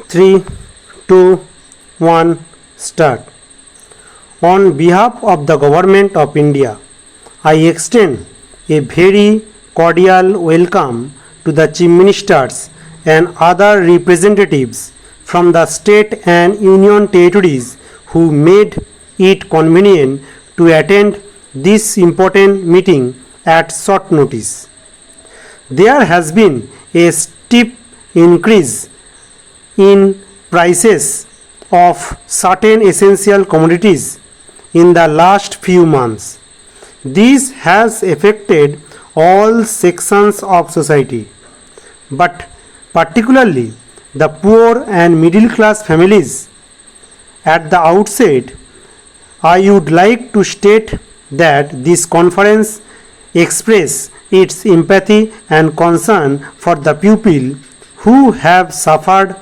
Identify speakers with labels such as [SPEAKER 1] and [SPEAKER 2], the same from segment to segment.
[SPEAKER 1] 3, 2, 1, start. On behalf of the Government of India, I extend a very cordial welcome to the Chief Ministers and other representatives from the state and union territories who made it convenient to attend this important meeting at short notice. There has been a steep increase in prices of certain essential commodities in the last few months. This has affected all sections of society, but particularly the poor and middle class families. At the outset, I would like to state that this conference expresses its empathy and concern for the people who have suffered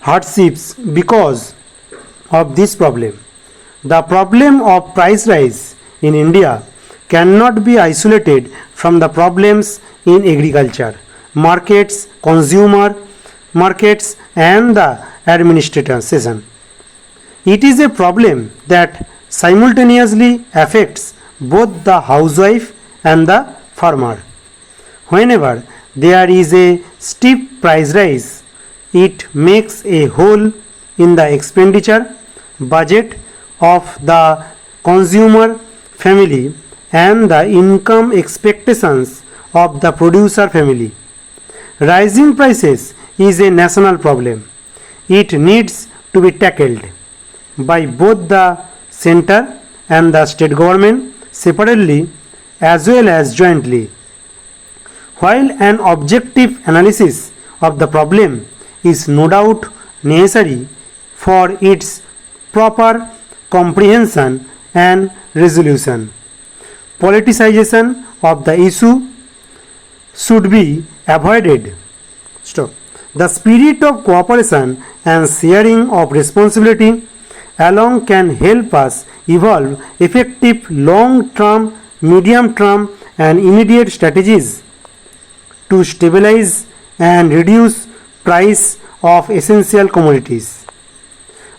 [SPEAKER 1] hardships because of this problem. The problem of price rise in India cannot be isolated from the problems in agriculture, markets, consumer markets, and the administration. It is a problem that simultaneously affects both the housewife and the farmer. Whenever there is a steep price rise, it makes a hole in the expenditure budget of the consumer family and the income expectations of the producer family. Rising prices is a national problem. It needs to be tackled by both the center and the state government separately as well as jointly. While an objective analysis of the problem is no doubt necessary for its proper comprehension and resolution, politicization of the issue should be avoided. Stop. The spirit of cooperation and sharing of responsibility along can help us evolve effective long-term, medium-term, and immediate strategies to stabilize and reduce price of essential commodities.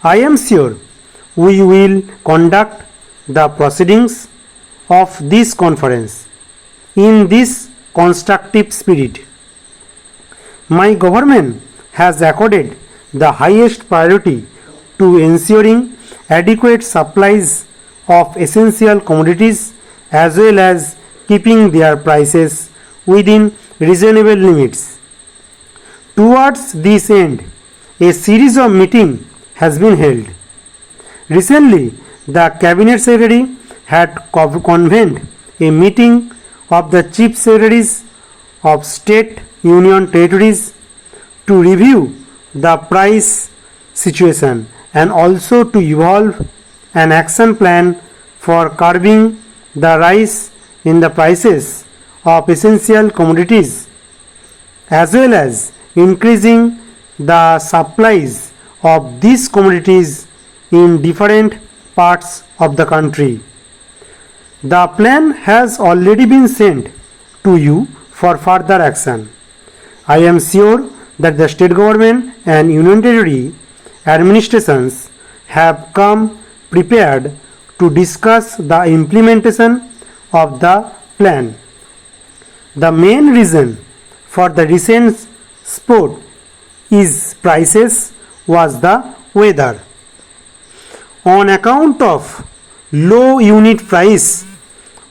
[SPEAKER 1] I am sure we will conduct the proceedings of this conference in this constructive spirit. My government has accorded the highest priority to ensuring adequate supplies of essential commodities as well as keeping their prices within reasonable limits. Towards this end, a series of meetings has been held. Recently, the Cabinet Secretary had convened a meeting of the Chief Secretaries of State Union Territories to review the price situation and also to evolve an action plan for curbing the rise in the prices of essential commodities as well as increasing the supplies of these commodities in different parts of the country. The plan has already been sent to you for further action. I am sure that the state government and union territory administrations have come prepared to discuss the implementation of the plan. The main reason for the recent spurt in prices was the weather. On account of low unit price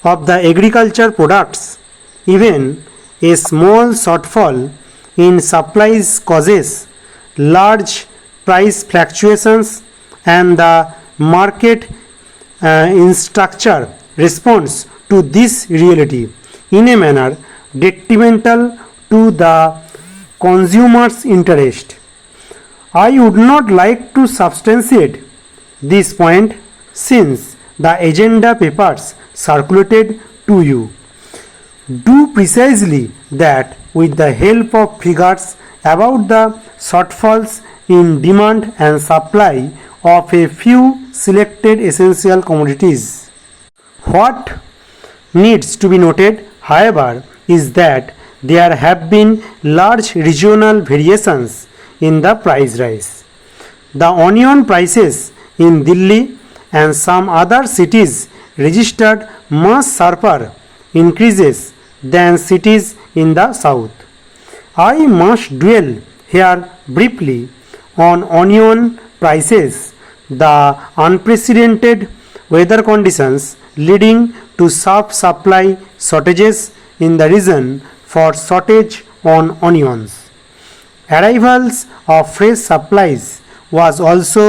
[SPEAKER 1] of the agriculture products, even a small shortfall in supplies causes large price fluctuations, and the market in structure responds to this reality in a manner detrimental to the consumer's interest. I would not like to substantiate this point since the agenda papers circulated to you do precisely that with the help of figures about the shortfalls in demand and supply of a few selected essential commodities. What needs to be noted, however, is that there have been large regional variations in the price rise. The onion prices in Delhi and some other cities registered much sharper increases than cities in the south. I must dwell here briefly on onion prices, the unprecedented weather conditions leading to sharp supply shortages in the region for shortage on onions. Arrivals of fresh supplies was also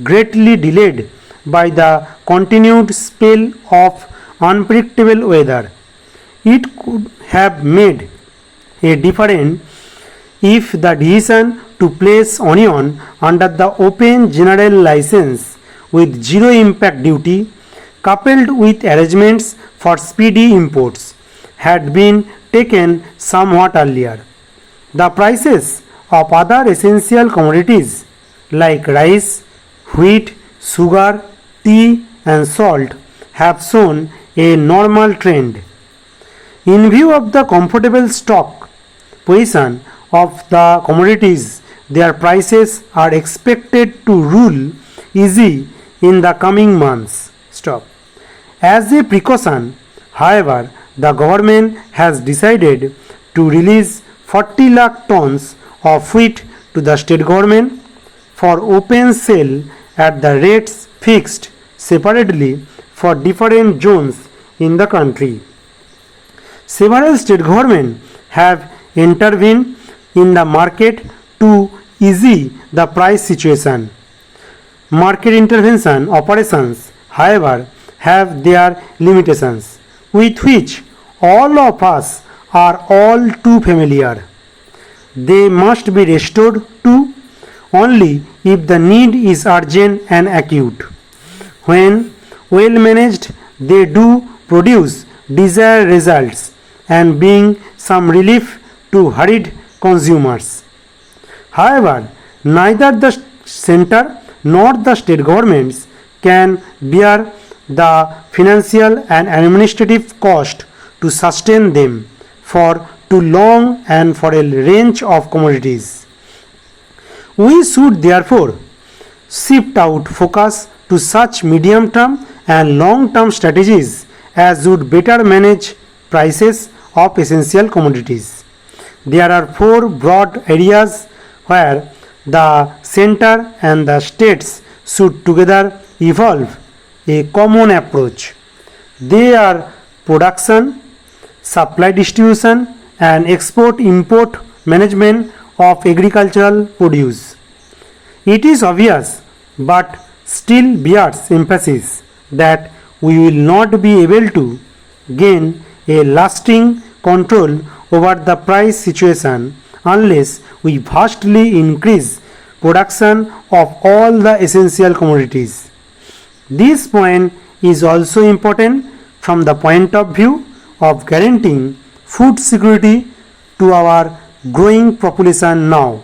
[SPEAKER 1] greatly delayed by the continued spell of unpredictable weather. It could have made a difference if the decision to place onion under the open general license with zero impact duty, coupled with arrangements for speedy imports, had been taken somewhat earlier. The prices of other essential commodities like rice, wheat, sugar, tea, and salt have shown a normal trend. In view of the comfortable stock position of the commodities, their prices are expected to rule easy in the coming months. As a precaution, however, the government has decided to release 40 lakh tons of wheat to the state government for open sale at the rates fixed separately for different zones in the country. Several state governments have intervened in the market to ease the price situation. Market intervention operations, however, have their limitations, with which all of us are all too familiar. They must be restored to only if the need is urgent and acute. When well managed, they do produce desired results and bring some relief to hurried consumers. However, neither the center nor the state governments can bear the financial and administrative cost to sustain them for too long and for a range of commodities. We should therefore shift out focus to such medium term and long term strategies as would better manage prices of essential commodities. There are four broad areas where the center and the states should together evolve a common approach. They are production, supply distribution, and export import management of agricultural produce. It is obvious but still bears emphasis that we will not be able to gain a lasting control over the price situation unless we vastly increase production of all the essential commodities. This point is also important from the point of view of guaranteeing food security to our growing population now.